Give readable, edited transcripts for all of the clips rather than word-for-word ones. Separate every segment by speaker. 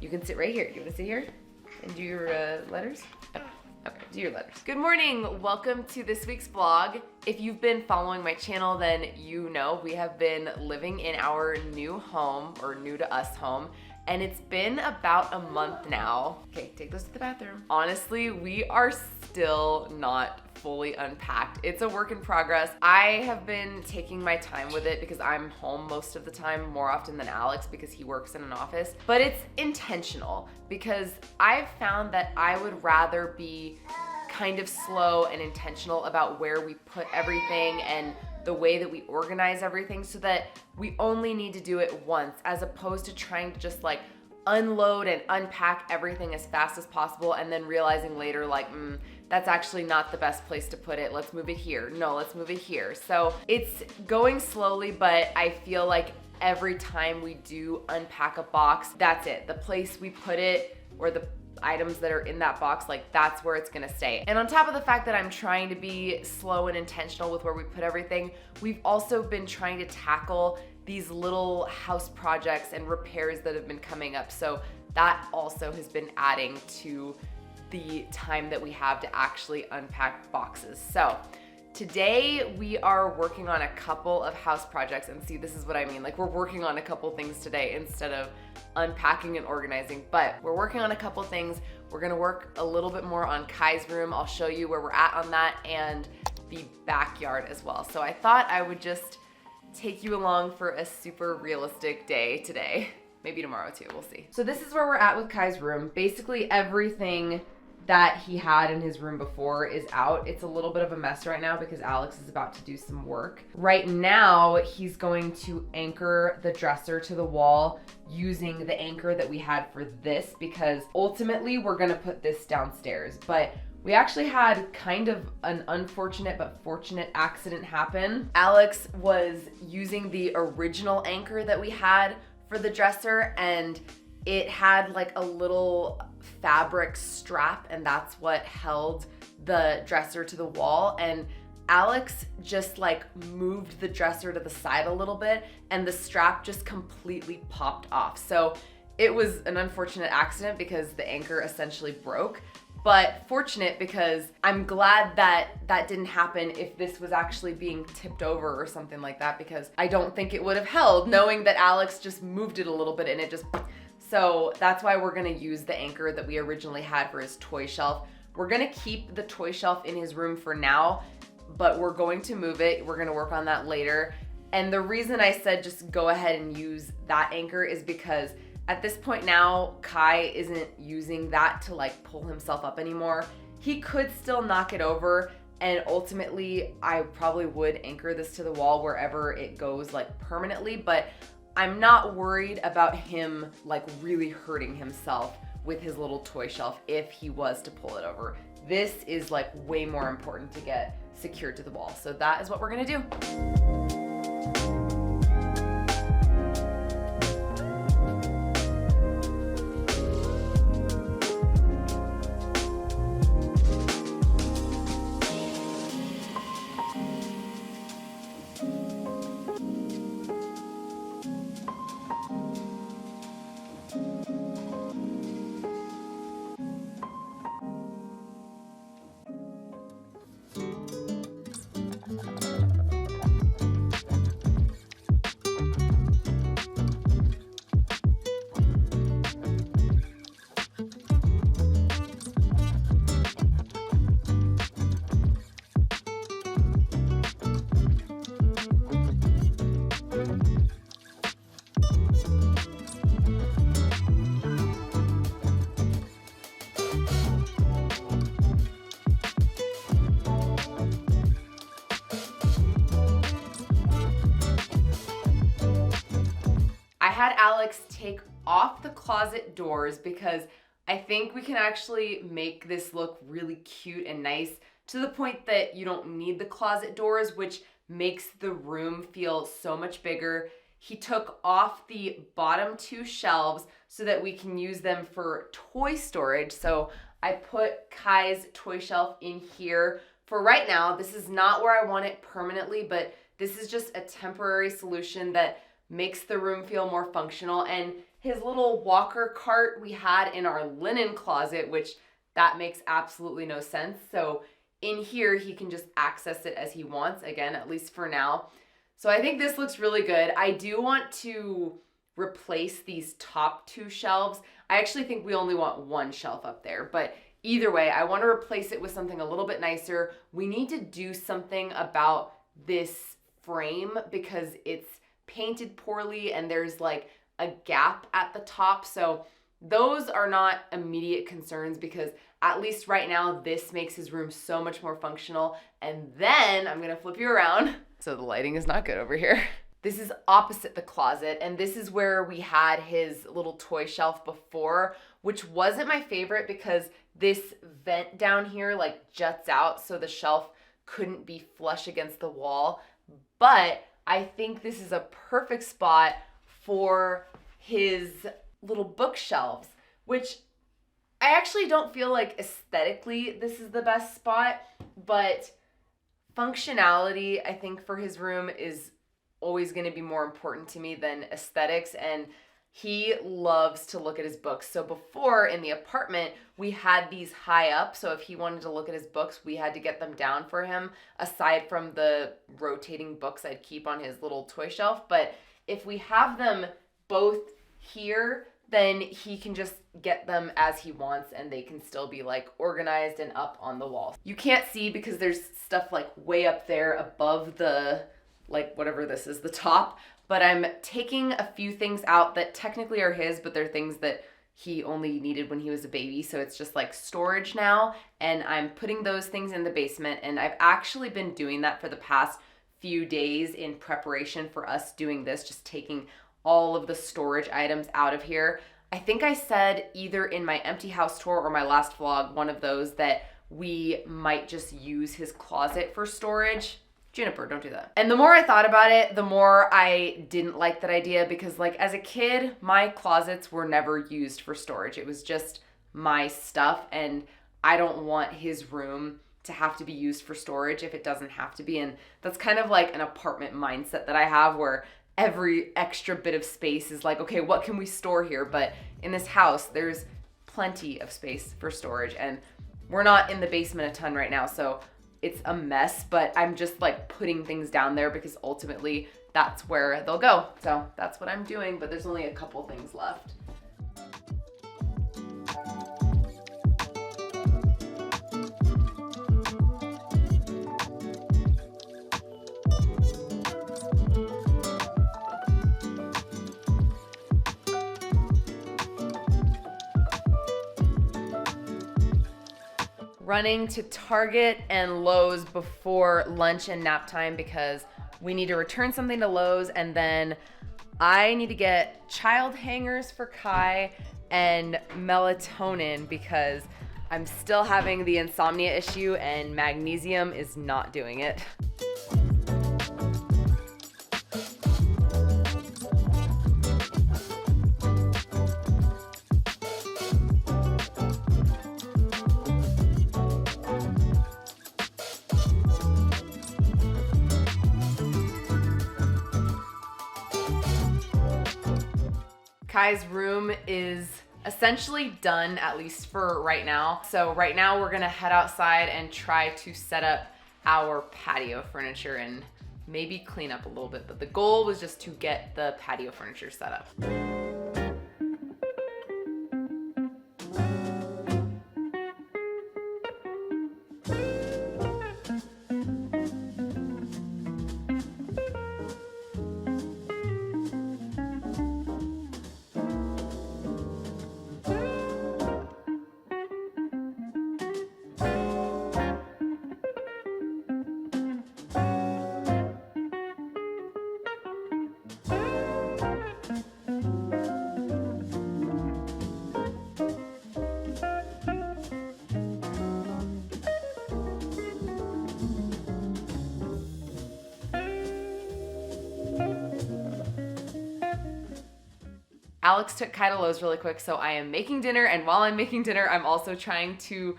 Speaker 1: You can sit right here. Do you want to sit here and do your letters? Okay, do your letters. Good morning, welcome to this week's vlog. If you've been following my channel, then you know we have been living in our new home, or new to us home, and it's been about a month now. Okay, take those to the bathroom. Honestly, we are still not fully unpacked. It's a work in progress. I have been taking my time with it because I'm home most of the time, more often than Alex because he works in an office. But it's intentional because I've found that I would rather be kind of slow and intentional about where we put everything and the way that we organize everything so that we only need to do it once, as opposed to trying to just like unload and unpack everything as fast as possible and then realizing later like, that's actually not the best place to put it. Let's move it here. No, let's move it here. So it's going slowly, but I feel like every time we do unpack a box, that's it. The place we put it, or the items that are in that box, like that's where it's gonna stay. And on top of the fact that I'm trying to be slow and intentional with where we put everything, we've also been trying to tackle these little house projects and repairs that have been coming up. So that also has been adding to the time that we have to actually unpack boxes. So today we are working on a couple of house projects, and see, this is what I mean. Like, we're working on a couple things today instead of unpacking and organizing, but we're working on a couple things. We're gonna work a little bit more on Kai's room. I'll show you where we're at on that, and the backyard as well. So I thought I would just take you along for a super realistic day today. Maybe tomorrow too, we'll see. So this is where we're at with Kai's room. Basically everything that he had in his room before is out. It's a little bit of a mess right now because Alex is about to do some work. Right now, he's going to anchor the dresser to the wall using the anchor that we had for this, because ultimately we're gonna put this downstairs. But we actually had kind of an unfortunate but fortunate accident happen. Alex was using the original anchor that we had for the dresser, and it had like a little fabric strap, and that's what held the dresser to the wall. And Alex just like moved the dresser to the side a little bit, and the strap just completely popped off. So it was an unfortunate accident because the anchor essentially broke, but fortunate because I'm glad that that didn't happen if this was actually being tipped over or something like that, because I don't think it would have held, knowing that Alex just moved it a little bit and it just... So that's why we're gonna use the anchor that we originally had for his toy shelf. We're gonna keep the toy shelf in his room for now, but we're going to move it. We're gonna work on that later. And the reason I said just go ahead and use that anchor is because at this point now, Kai isn't using that to like pull himself up anymore. He could still knock it over, and ultimately I probably would anchor this to the wall wherever it goes, like permanently, but I'm not worried about him like really hurting himself with his little toy shelf if he was to pull it over. This is like way more important to get secured to the wall. So that is what we're gonna do. I had Alex take off the closet doors because I think we can actually make this look really cute and nice, to the point that you don't need the closet doors, which makes the room feel so much bigger. He took off the bottom two shelves so that we can use them for toy storage. So I put Kai's toy shelf in here for right now. This is not where I want it permanently, but this is just a temporary solution that makes the room feel more functional. And his little walker cart we had in our linen closet, which that makes absolutely no sense. So in here, he can just access it as he wants, again, at least for now. So I think this looks really good. I do want to replace these top two shelves. I actually think we only want one shelf up there, but either way, I want to replace it with something a little bit nicer. We need to do something about this frame because it's painted poorly and there's like a gap at the top. So those are not immediate concerns because at least right now, this makes his room so much more functional. And then I'm gonna flip you around. So the lighting is not good over here. This is opposite the closet, and this is where we had his little toy shelf before, which wasn't my favorite because this vent down here like juts out so the shelf couldn't be flush against the wall. But I think this is a perfect spot for his little bookshelves, which I actually don't feel like aesthetically this is the best spot, but functionality, I think, for his room is always going to be more important to me than aesthetics, and he loves to look at his books. So before in the apartment, we had these high up, so if he wanted to look at his books, we had to get them down for him, aside from the rotating books I'd keep on his little toy shelf. But if we have them both here, then he can just get them as he wants and they can still be like organized and up on the wall. You can't see because there's stuff like way up there above the, like whatever this is, the top, but I'm taking a few things out that technically are his, but they're things that he only needed when he was a baby. So it's just like storage now, and I'm putting those things in the basement, and I've actually been doing that for the past few days in preparation for us doing this, just taking all of the storage items out of here. I think I said either in my empty house tour or my last vlog, one of those, that we might just use his closet for storage. Juniper, don't do that. And the more I thought about it, the more I didn't like that idea because like as a kid, my closets were never used for storage. It was just my stuff, and I don't want his room to have to be used for storage if it doesn't have to be. And that's kind of like an apartment mindset that I have where every extra bit of space is like, okay, what can we store here? But in this house, there's plenty of space for storage, and we're not in the basement a ton right now, so it's a mess, but I'm just like putting things down there because ultimately that's where they'll go. So that's what I'm doing, but there's only a couple things left. Running to Target and Lowe's before lunch and nap time because we need to return something to Lowe's, and then I need to get child hangers for Kai and melatonin because I'm still having the insomnia issue and magnesium is not doing it. Kai's room is essentially done, at least for right now. So right now we're gonna head outside and try to set up our patio furniture and maybe clean up a little bit. But the goal was just to get the patio furniture set up. Alex took Kai to Lowe's really quick, so I am making dinner, and while I'm making dinner, I'm also trying to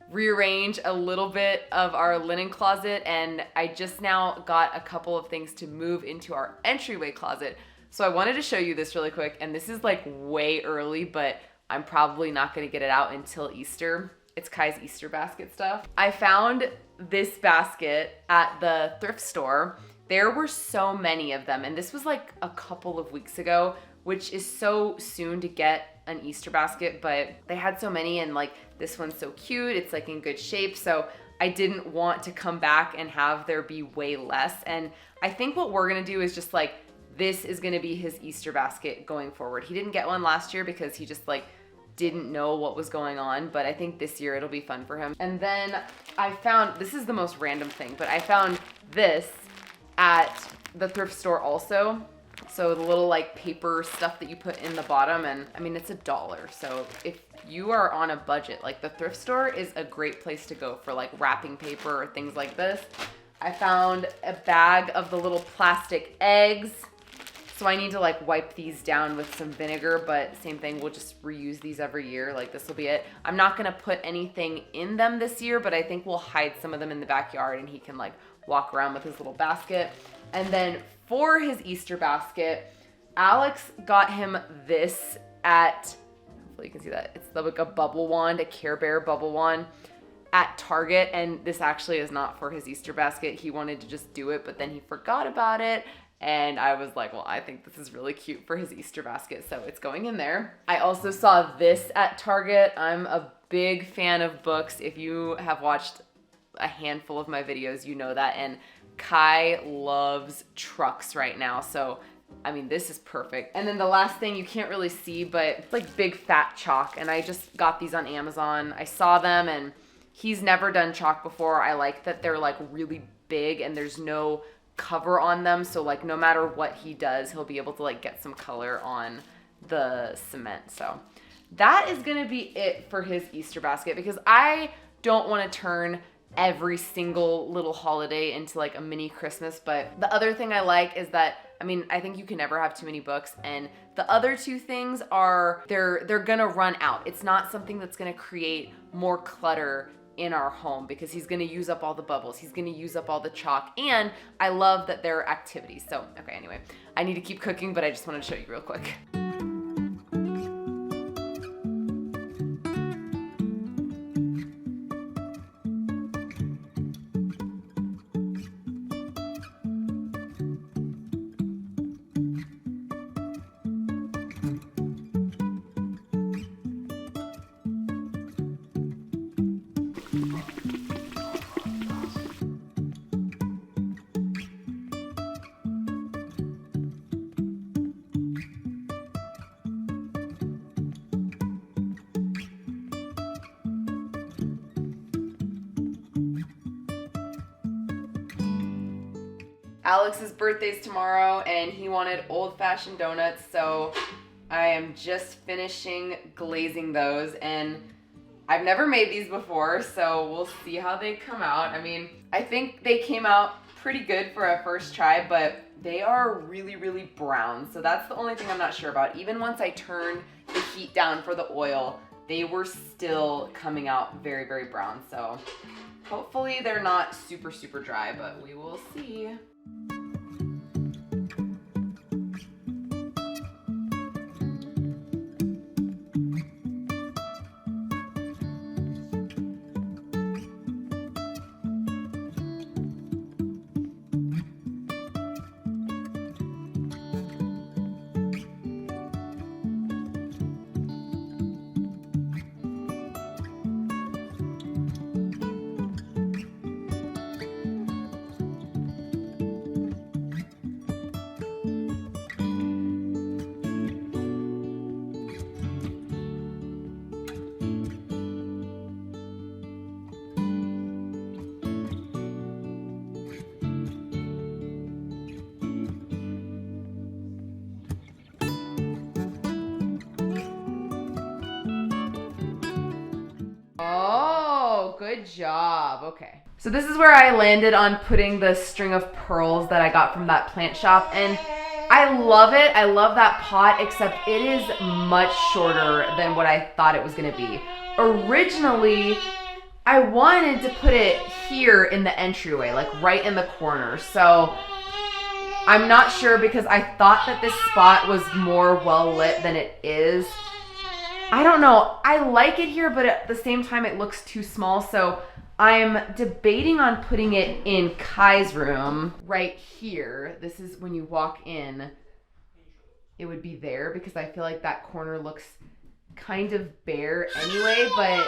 Speaker 1: rearrange a little bit of our linen closet, and I just now got a couple of things to move into our entryway closet. So I wanted to show you this really quick, and this is like way early, but I'm probably not gonna get it out until Easter. It's Kai's Easter basket stuff. I found this basket at the thrift store. There were so many of them, and this was like a couple of weeks ago, which is so soon to get an Easter basket, but they had so many, and like this one's so cute. It's like in good shape. So I didn't want to come back and have there be way less. And I think what we're gonna do is just like, this is gonna be his Easter basket going forward. He didn't get one last year because he just like didn't know what was going on, but I think this year it'll be fun for him. And then I found, this is the most random thing, but I found this at the thrift store also. So the little like paper stuff that you put in the bottom, and I mean, it's $1. So if you are on a budget, like the thrift store is a great place to go for like wrapping paper or things like this. I found a bag of the little plastic eggs. So I need to like wipe these down with some vinegar, but same thing, we'll just reuse these every year. Like this will be it. I'm not gonna put anything in them this year, but I think we'll hide some of them in the backyard and he can like walk around with his little basket. And then for his Easter basket, Alex got him this at, hopefully you can see that, it's like a bubble wand, a Care Bear bubble wand at Target. And this actually is not for his Easter basket. He wanted to just do it, but then he forgot about it. And I was like, well, I think this is really cute for his Easter basket, so it's going in there. I also saw this at Target. I'm a big fan of books. If you have watched a handful of my videos, you know that. And Kai loves trucks right now, so I mean, this is perfect. And then the last thing you can't really see, but it's like big fat chalk, and I just got these on Amazon. I saw them, and he's never done chalk before. I like that they're like really big and there's no cover on them, so like no matter what he does, he'll be able to like get some color on the cement. So that is gonna be it for his Easter basket, because I don't want to turn every single little holiday into like a mini Christmas. But the other thing I like is that, I mean, I think you can never have too many books, and the other two things are they're gonna run out. It's not something that's gonna create more clutter in our home, because he's gonna use up all the bubbles, he's gonna use up all the chalk, and I love that there are activities. So, okay, anyway, I need to keep cooking, but I just wanted to show you real quick. Alex's birthday's tomorrow, and he wanted old-fashioned donuts, so I am just finishing glazing those, and I've never made these before, so we'll see how they come out. I mean, I think they came out pretty good for a first try, but they are really, really brown, so that's the only thing I'm not sure about. Even once I turned the heat down for the oil, they were still coming out very, very brown, so hopefully they're not super, super dry, but we will see. Good job. Okay. So this is where I landed on putting the string of pearls that I got from that plant shop, and I love it. I love that pot, except it is much shorter than what I thought it was gonna be. Originally, I wanted to put it here in the entryway, like right in the corner. So I'm not sure because I thought that this spot was more well lit than it is. I don't know. I like it here, but at the same time it looks too small, so I'm debating on putting it in Kai's room right here. This is when you walk in, it would be there because I feel like that corner looks kind of bare anyway, but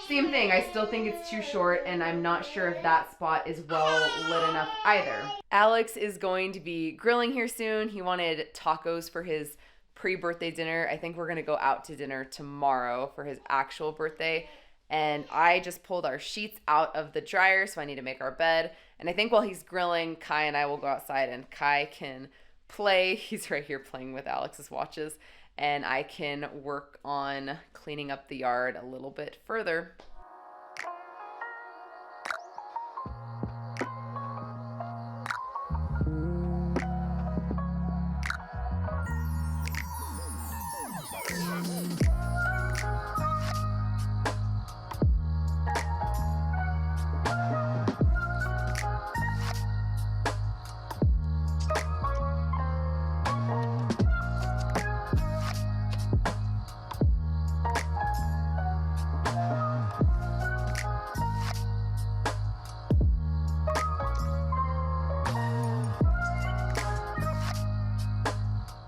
Speaker 1: same thing. I still think it's too short and I'm not sure if that spot is well lit enough either. Alex is going to be grilling here soon. He wanted tacos for his pre-birthday dinner. I think we're gonna go out to dinner tomorrow for his actual birthday. And I just pulled our sheets out of the dryer, so I need to make our bed. And I think while he's grilling, Kai and I will go outside and Kai can play. He's right here playing with Alex's watches. And I can work on cleaning up the yard a little bit further.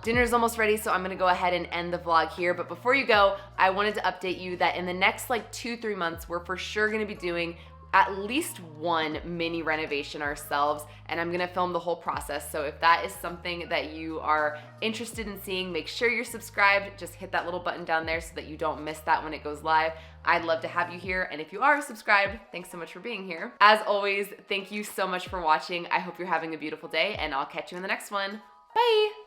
Speaker 1: Dinner's almost ready, so I'm gonna go ahead and end the vlog here. But before you go, I wanted to update you that in the next like 2-3 months, we're for sure gonna be doing at least one mini renovation ourselves, and I'm gonna film the whole process. So if that is something that you are interested in seeing, make sure you're subscribed. Just hit that little button down there so that you don't miss that when it goes live. I'd love to have you here, and if you are subscribed, thanks so much for being here. As always, thank you so much for watching. I hope you're having a beautiful day, and I'll catch you in the next one. Bye!